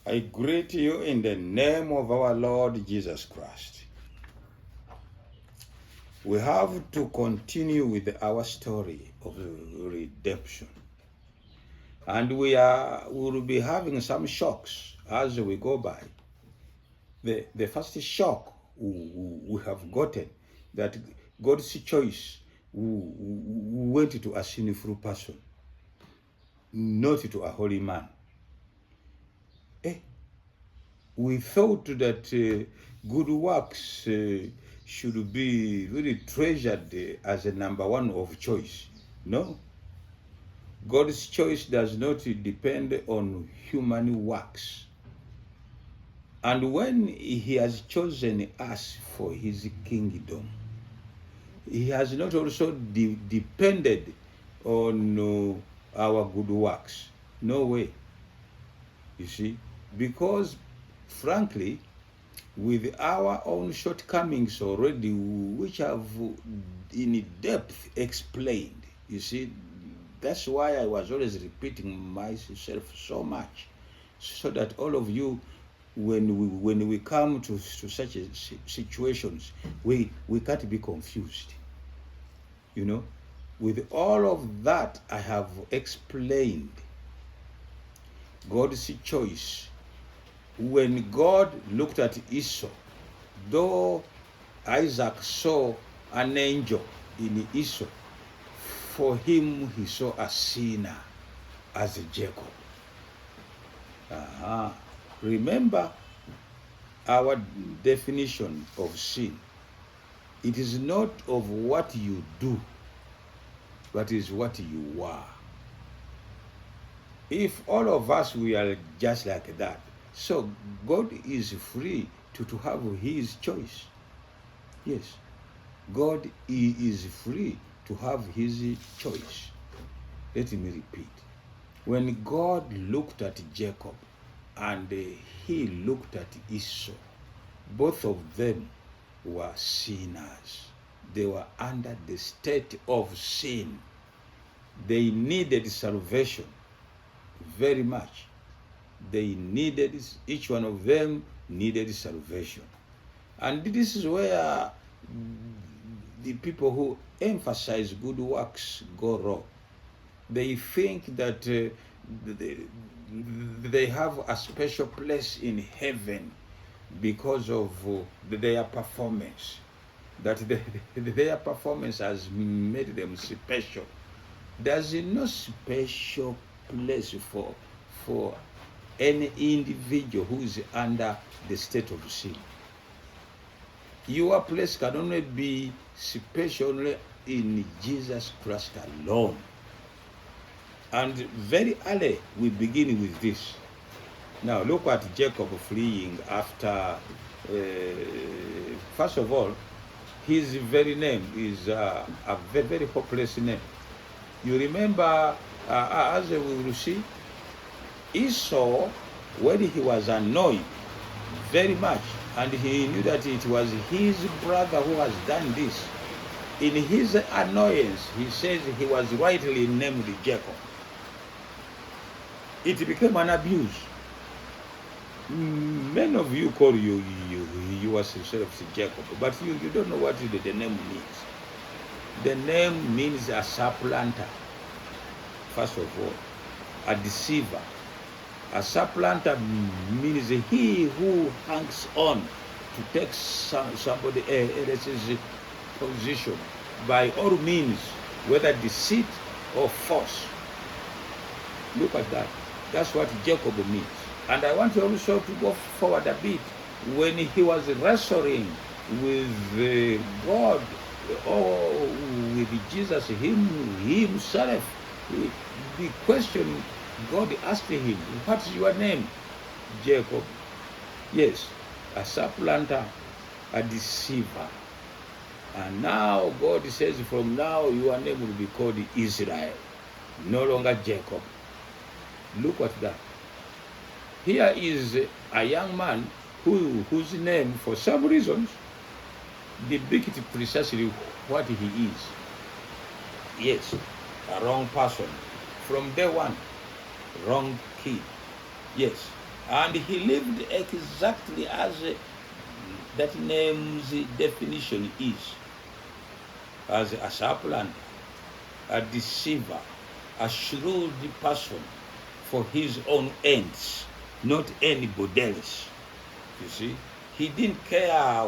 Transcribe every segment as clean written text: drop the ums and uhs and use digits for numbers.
I greet you in the name of our Lord Jesus Christ. We have to continue with our story of redemption. And we will be having some shocks as we go by. The first shock we have gotten, that God's choice went to a sinful person, not to a holy man. We thought that good works should be really treasured as a number one of choice. No. God's choice does not depend on human works. And when he has chosen us for his kingdom, he has not also depended on our good works. No way. You see, because frankly, with our own shortcomings already, which have in depth explained, you see, that's why I was always repeating myself so much, so that all of you, when we come to such situations, we can't be confused. You know, with all of that I have explained, God's choice. When God looked at Esau, though Isaac saw an angel in Esau, for him he saw a sinner as Jacob. Remember our definition of sin. It is not of what you do, but is what you are. If all of us we are just like that, so God is free to have his choice. Yes, God is free to have his choice. Let me repeat. When God looked at Jacob and he looked at Esau, both of them were sinners. They were under the state of sin. They needed salvation very much. They needed, each one of them needed salvation. And this is where the people who emphasize good works go wrong. They think that they have a special place in heaven because of their performance, that their performance has made them special. There's no special place for any individual who is under the state of sin. Your place can only be special only in Jesus Christ alone. And very early we begin with this. Now look at Jacob fleeing after, first of all, his very name is a very, very hopeless name. You remember, as we will see, Esau, when he was annoyed very much, and he knew that it was his brother who has done this, in his annoyance, he says he was rightly named Jacob. It became an abuse. Many of you call you yourself Jacob, but you don't know what the name means. The name means a supplanter, first of all, a deceiver. A supplanter means he who hangs on to take somebody else's position by all means, whether deceit or force. Look at that. That's what Jacob means. And I want you also to go forward a bit. When he was wrestling with God, or with Jesus himself, the question God asked him, what's your name? Jacob. Yes, a supplanter, a deceiver. And now God says, from now your name will be called Israel, no longer Jacob. Look at that. Here is a young man whose name, for some reasons, depicts precisely what he is. Yes, a wrong person. From day one, wrong kid. Yes, And he lived exactly as that name's definition is, as a supplanter, a deceiver, a shrewd person for his own ends, not anybody else. You see, he didn't care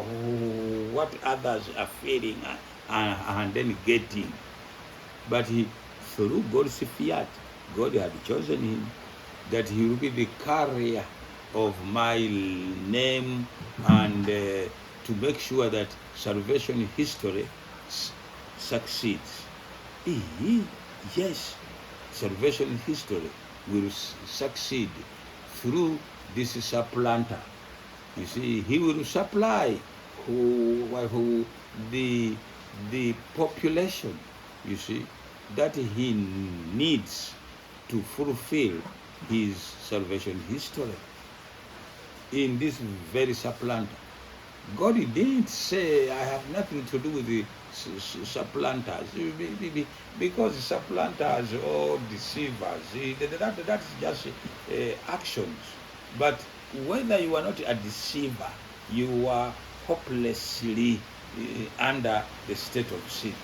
what others are feeling and then getting, but through God's fiat, God had chosen him that he will be the carrier of my name, and to make sure that salvation history succeeds. Yes, salvation history will succeed through this supplanter. You see, he will supply the population, you see, that he needs to fulfill his salvation history in this very supplanter. God didn't say, I have nothing to do with the supplanters, because supplanters or deceivers, that's just actions. But whether you are not a deceiver, you are hopelessly under the state of sin,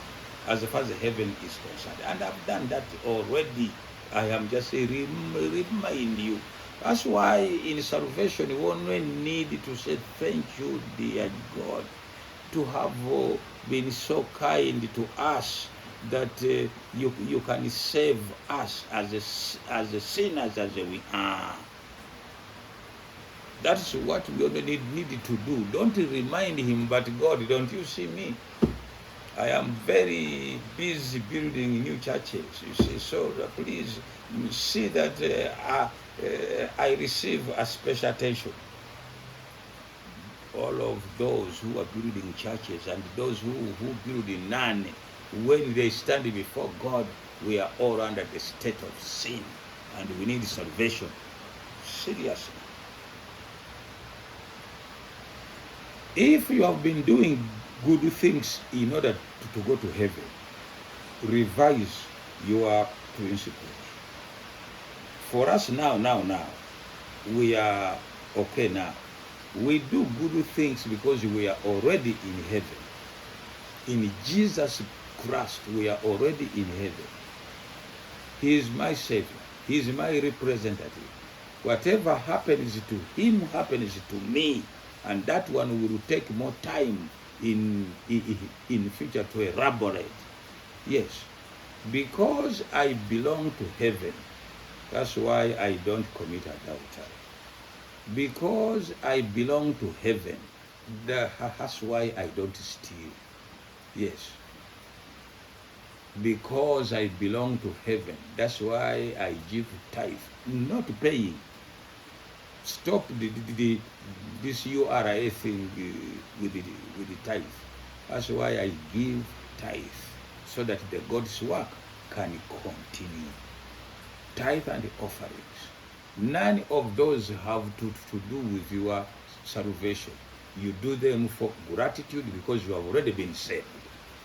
as far as heaven is concerned. And I've done that already. I am just remind you. That's why in salvation you only need to say thank you, dear God, to have been so kind to us that you can save us as sinners as we are. That's what we only needed to do. Don't remind him, but God, don't you see me? I am very busy building new churches, you see, so please see that I receive a special attention. All of those who are building churches and those who build in none, when they stand before God, we are all under the state of sin, and we need salvation. Seriously. If you have been doing good things in order to go to heaven, revise your principles. For us now, we are okay now. We do good things because we are already in heaven. In Jesus Christ, we are already in heaven. He is my Savior. He is my representative. Whatever happens to him happens to me. And that one will take more time in future to elaborate. Yes, because I belong to heaven, that's why I don't commit adultery. Because I belong to heaven, that's why I don't steal. Yes. Because I belong to heaven, that's why I give tithe, not paying. Stop this URA thing with the tithe. That's why I give tithe, so that the God's work can continue. Tithe and offerings. None of those have to do with your salvation. You do them for gratitude because you have already been saved.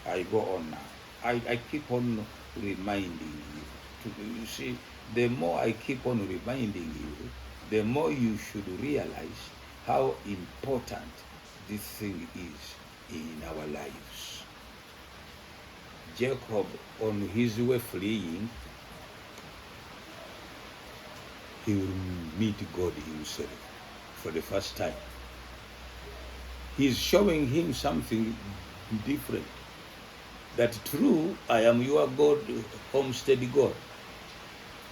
I go on now. I keep on reminding you. You see, the more I keep on reminding you, the more you should realize how important this thing is in our lives. Jacob, on his way fleeing, he will meet God himself for the first time. He's showing him something different. That true, I am your God, homestead God.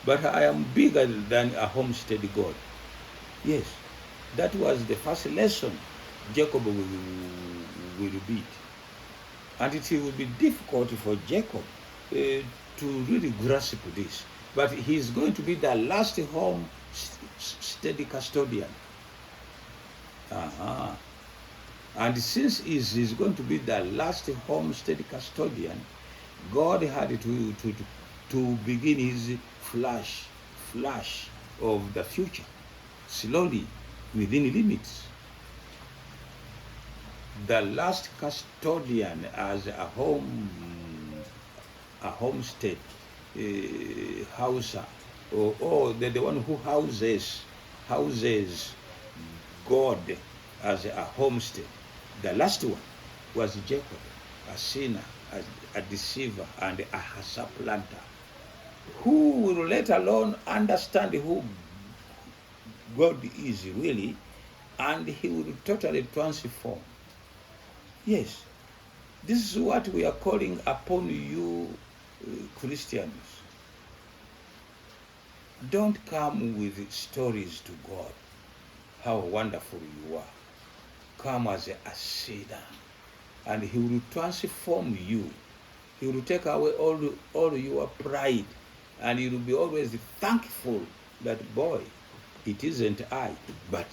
But I am bigger than a homestead God. Yes, that was the first lesson Jacob will beat. And it will be difficult for Jacob to really grasp this. But he's going to be the last homestead custodian. And since he's going to be the last homestead custodian, God had to begin his flash of the future, slowly, within limits. The last custodian as a homestead houser, or the one who houses houses God as a homestead. The last one was Jacob, a sinner, a deceiver, and a supplanter, who will let alone understand who God is really, and he will totally transform. Yes, this is what we are calling upon you, Christians. Don't come with stories to God, how wonderful you are. Come as a sinner, and he will transform you. He will take away all your pride, and you will be always thankful that, boy, it isn't I, but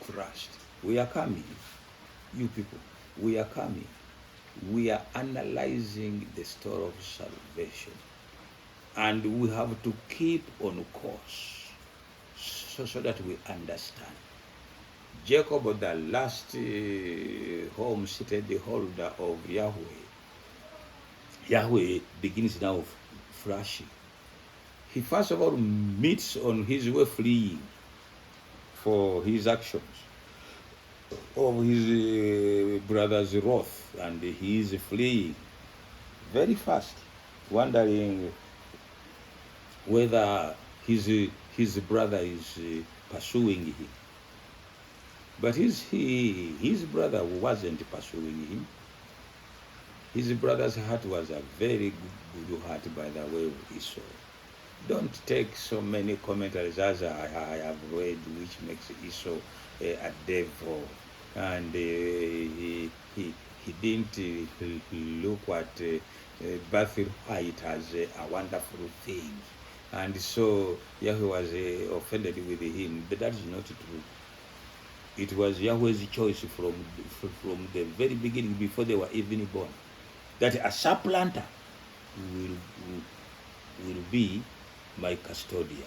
Christ. We are coming, you people, we are coming. We are analyzing the story of salvation, and we have to keep on course so that we understand. Jacob, the last homestead holder of Yahweh. Yahweh begins now flashing. He first of all meets on his way fleeing for his actions of his brother's wrath, and he is fleeing very fast, wondering whether his brother is pursuing him. But his brother wasn't pursuing him. His brother's heart was a very good heart, by the way, of Esau. Don't take so many commentaries as I have read, which makes Esau a devil, and he didn't look at birthright as a wonderful thing, and so Yahweh was offended with him. But that is not true. It was Yahweh's choice from the very beginning, before they were even born, that a supplanter will be my custodian.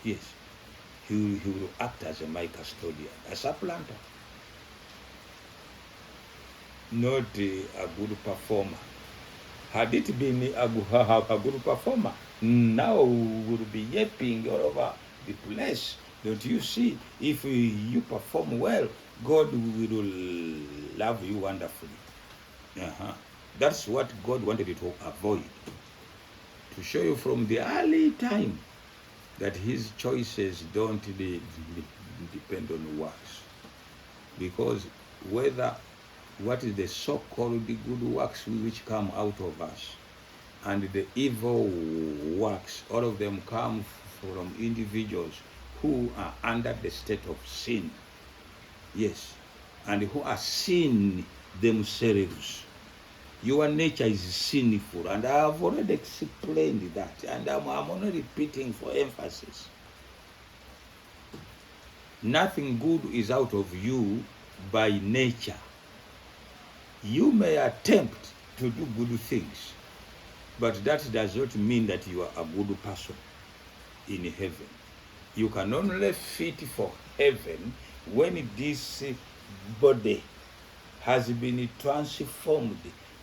Yes, he will act as my custodian, a supplanter, not a good performer. Had it been a good performer, now we would be yapping all over the place. Don't you see? If you perform well, God will love you wonderfully. That's what God wanted you to avoid. To show you from the early time that his choices don't depend on works. Because what is the so-called good works which come out of us, and the evil works, all of them come from individuals who are under the state of sin. Yes, and who are sin themselves. Your nature is sinful, and I have already explained that, and I'm only repeating for emphasis. Nothing good is out of you by nature. You may attempt to do good things, but that does not mean that you are a good person in heaven. You can only fit for heaven when this body has been transformed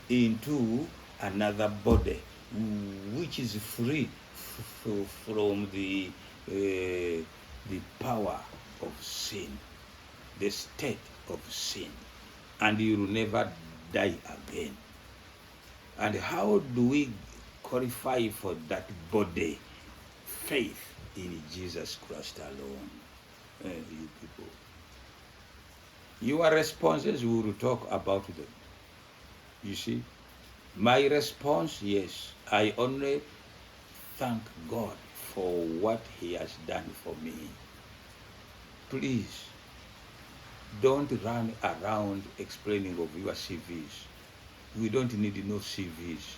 into another body, which is free from the power of sin, the state of sin, and you will never die again. And how do we qualify for that body? Faith in Jesus Christ alone. You people, your responses, we will talk about them. You see, my response, yes, I only thank God for what he has done for me. Please, don't run around explaining of your CVs. We don't need no CVs.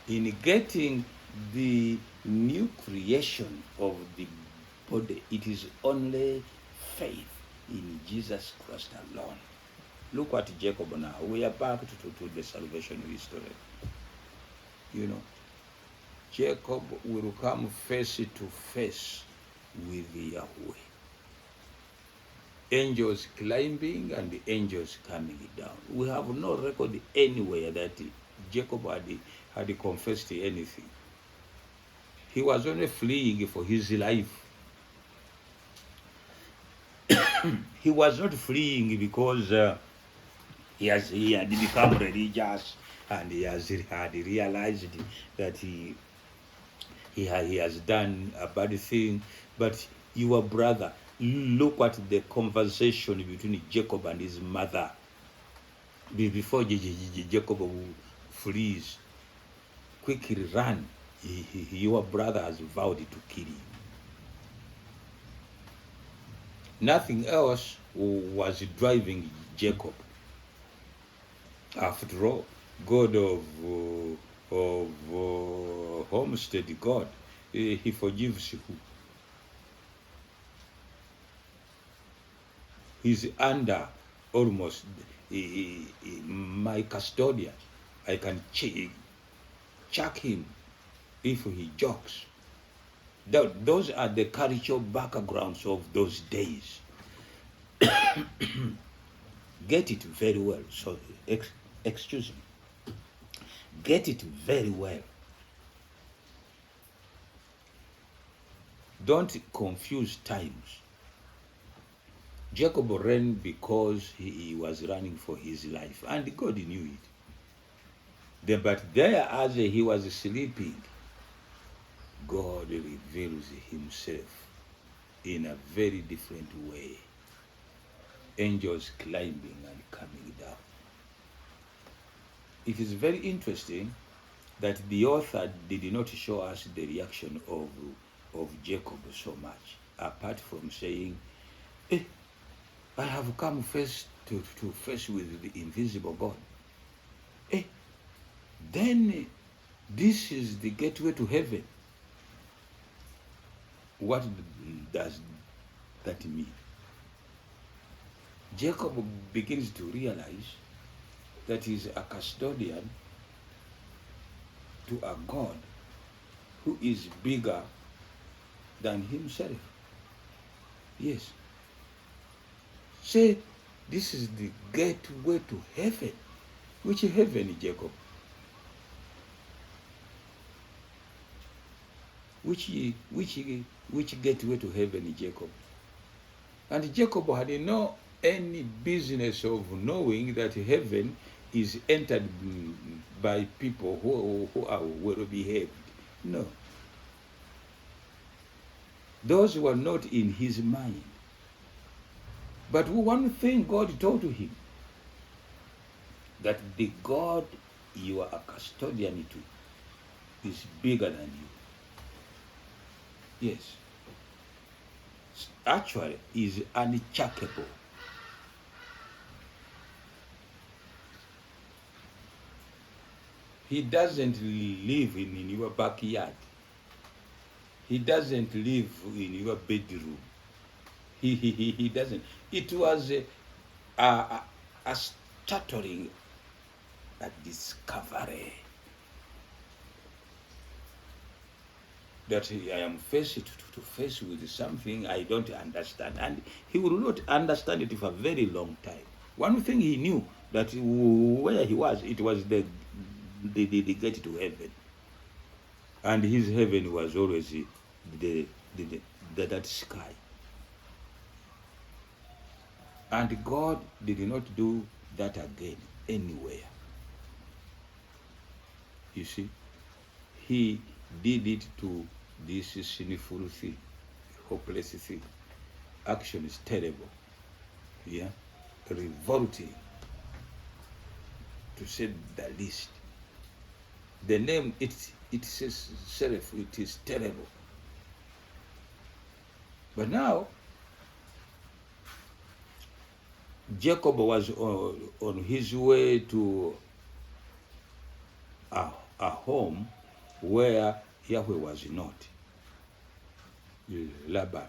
In getting the new creation of the body, it is only faith in Jesus Christ alone. Look at Jacob now. We are back to the salvation history. You know, Jacob will come face to face with Yahweh. Angels climbing and the angels coming down. We have no record anywhere that Jacob had confessed anything. He was only fleeing for his life he was not fleeing because he had become religious and he had realized that he has done a bad thing. But your brother, look at the conversation between Jacob and his mother before Jacob flees. Quickly run. Your brother has vowed to kill you. Nothing else was driving Jacob. After all, God of homestead God, he forgives who? He's under almost my custodian. I can chuck him if he jokes. Those are the cultural backgrounds of those days. Get it very well. So, excuse me. Get it very well. Don't confuse times. Jacob ran because he was running for his life, and God knew it. But there, as he was sleeping, God reveals himself in a very different way. Angels climbing and coming down. It is very interesting that the author did not show us the reaction of Jacob so much, apart from saying, I have come face to face with the invisible God. Then this is the gateway to heaven. What does that mean? Jacob begins to realize that he's a custodian to a God who is bigger than himself. Yes. Say, this is the gateway to heaven. Which heaven, Jacob? Which gateway to heaven, Jacob? And Jacob had no any business of knowing that heaven is entered by people who are well behaved. No. Those were not in his mind. But one thing God told to him, that the God you are a custodian to is bigger than you. Yes. Actually, is uncheckable. He doesn't live in your backyard. He doesn't live in your bedroom. He doesn't. It was a startling discovery that I am faced to face with something I don't understand, and he will not understand it for a very long time. One thing he knew, that where he was, it was the gate to heaven, and his heaven was always that sky. And God did not do that again anywhere. You see, he did it to this sinful thing, hopeless thing. Action is terrible, yeah, revolting, to say the least. The name itself, it is terrible. But now, Jacob was on his way to a home where Yahweh was not, Laban.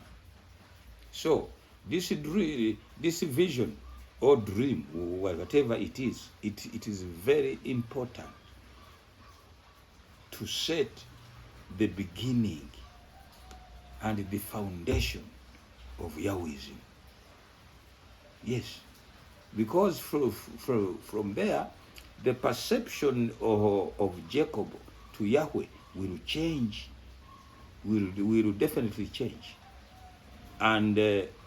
So this vision or dream, whatever it is very important to set the beginning and the foundation of Yahwism. Yes, because from there, the perception of Jacob to Yahweh will change, will definitely change. And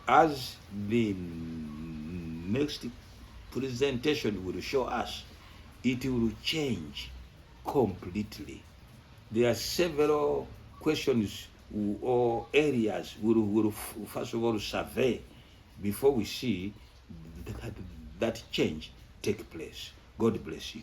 as the next presentation will show us, it will change completely. There are several questions or areas we will first of all survey before we see that change take place. God bless you.